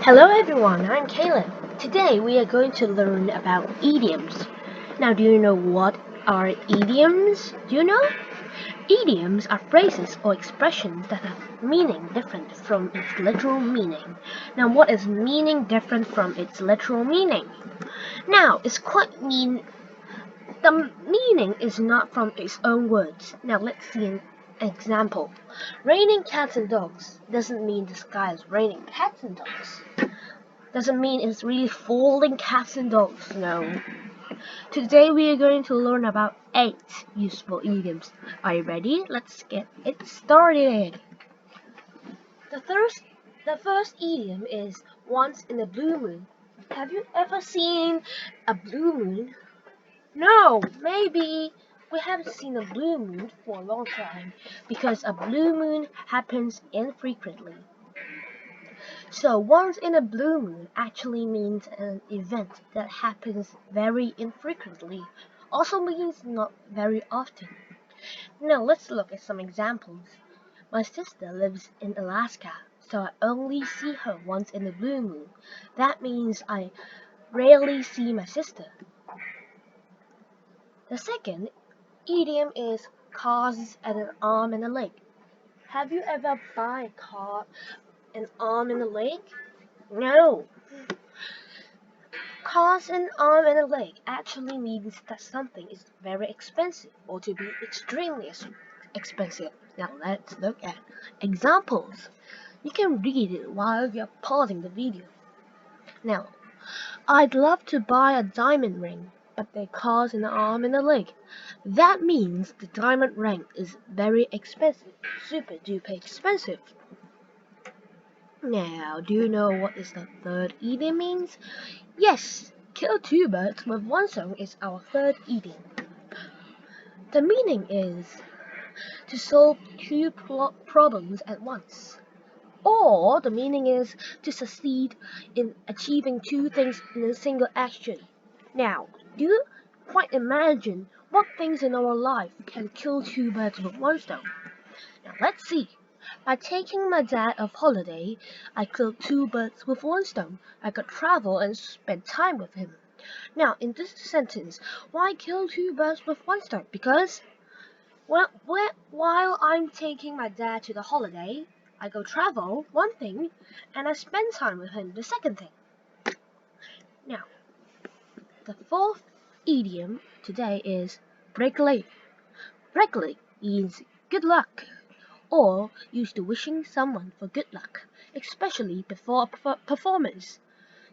Hello everyone, I'm Caleb. Today we are going to learn about idioms. Now, do you know what are idioms? Do you know? Idioms are phrases or expressions that have meaning different from its literal meaning. Now, what is meaning different from its literal meaning? Now, it's quite mean. The meaning is not from its own words. Now, let's see an example. Raining cats and dogs doesn't mean the sky is raining cats and dogs. Doesn't mean it's really falling cats and dogs, no. Today we are going to learn about 8 useful idioms. Are you ready? Let's get it started. The first idiom is once in a blue moon. Have you ever seen a blue moon? No, maybe we haven't seen a blue moon for a long time because a blue moon happens infrequently. So once in a blue moon actually means an event that happens very infrequently, also means not very often. Now let's look at some examples. My sister lives in Alaska, so I only see her once in a blue moon. That means I rarely see my sister. The second idiom is cause and an arm and a leg. Have you ever bought a car, an arm and a leg? No. Cost an arm and a leg actually means that something is very expensive or to be extremely expensive. Now let's look at examples. You can read it while you're pausing the video. Now, I'd love to buy a diamond ring, but they cost an arm and a leg. That means the diamond ring is very expensive, super duper expensive. Now, do you know what is the third idiom means? Yes, kill two birds with one stone is our third idiom. The meaning is to solve two problems at once. Or the meaning is to succeed in achieving two things in a single action. Now, do you quite imagine what things in our life can kill two birds with one stone? Now let's see. By taking my dad off holiday, I killed two birds with one stone. I could travel and spend time with him. Now, in this sentence, why kill two birds with one stone? Because while I'm taking my dad to the holiday, I go travel, one thing, and I spend time with him, the second thing. Now, the fourth idiom today is break leg. Break leg means good luck, or used to wishing someone for good luck, especially before a performance.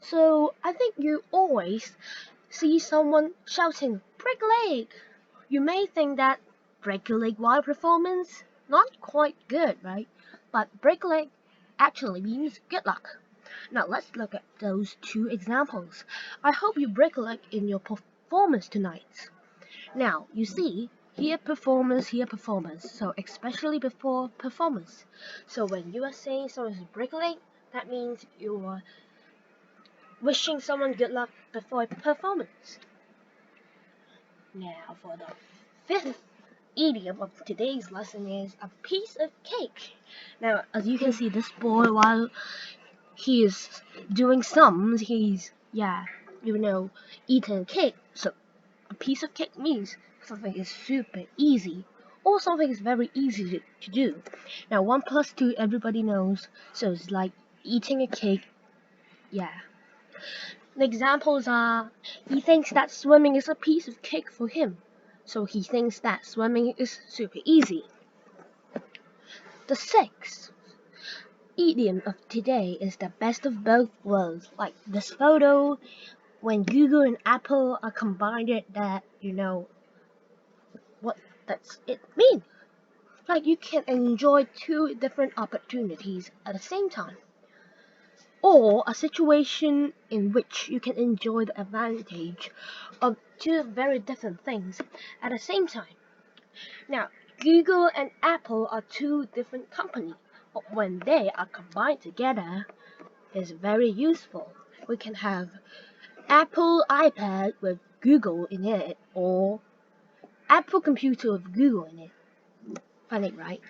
So I think you always see someone shouting, break a leg! You may think that break a leg while performance, not quite good, right? But break a leg actually means good luck. Now let's look at those two examples. I hope you break a leg in your performance tonight. Now, you see, here performance, so especially before performance. So when you are saying someone's break a leg, that means you are wishing someone good luck before a performance. Now for the fifth idiom of today's lesson is a piece of cake. Now, as you can see, this boy, while he is doing sums, he's, eating cake. So a piece of cake means something is super easy, or something is very easy to do. Now 1 plus 2 everybody knows, so it's like eating a cake. The examples are, he thinks that swimming is a piece of cake for him, so he thinks that swimming is super easy. The sixth idiom of today is the best of both worlds, like this photo. When Google and Apple are combined, that what does it mean? Like you can enjoy two different opportunities at the same time, or a situation in which you can enjoy the advantage of two very different things at the same time. Now, Google and Apple are two different companies, but when they are combined together, it's very useful. We can have Apple iPad with Google in it, or Apple computer with Google in it. Funny, right?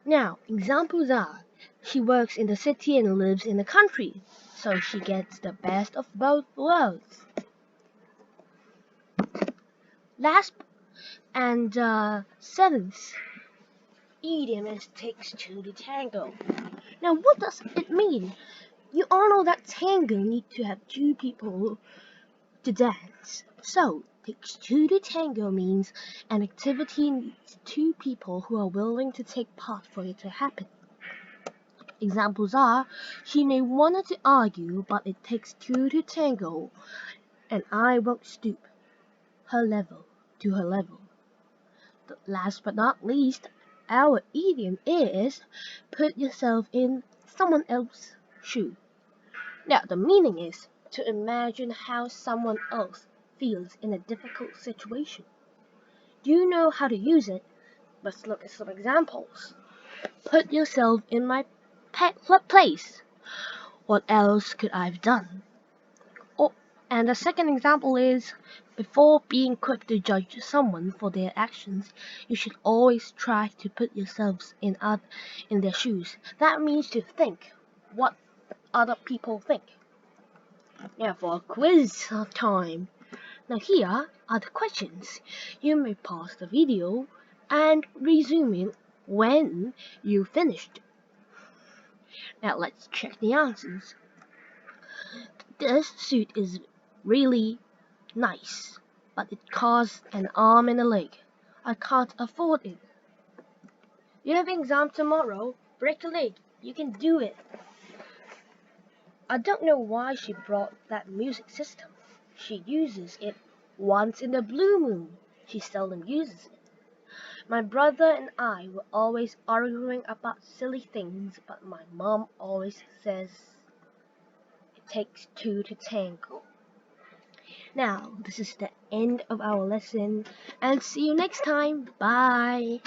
Now, examples are, she works in the city and lives in the country. so she gets the best of both worlds. Last and seventh idiom is takes two to tango. Now, what does it mean? You all know that tango need to have two people to dance. So, takes two to tango means an activity needs two people who are willing to take part for it to happen. Examples are, she may want to argue, but it takes two to tango, and I won't stoop her level to her level. Last but not least, our idiom is put yourself in someone else's shoe. Now, the meaning is to imagine how someone else feels in a difficult situation. Do you know how to use it? Let's look at some examples. Put yourself in my place. What else could I have done? Oh, and the second example is, before being quick to judge someone for their actions, you should always try to put yourselves in their shoes. That means to think what other people think. Now for a quiz time. Now here are the questions. You may pause the video and resume it when you finished. Now let's check the answers. This suit is really nice, but it costs an arm and a leg. I can't afford it. You have an exam tomorrow. Break a leg. You can do it. I don't know why she brought that music system. She uses it once in a blue moon. She seldom uses it. My brother and I were always arguing about silly things, but my mom always says it takes two to tango. Now, this is the end of our lesson, and see you next time. Bye.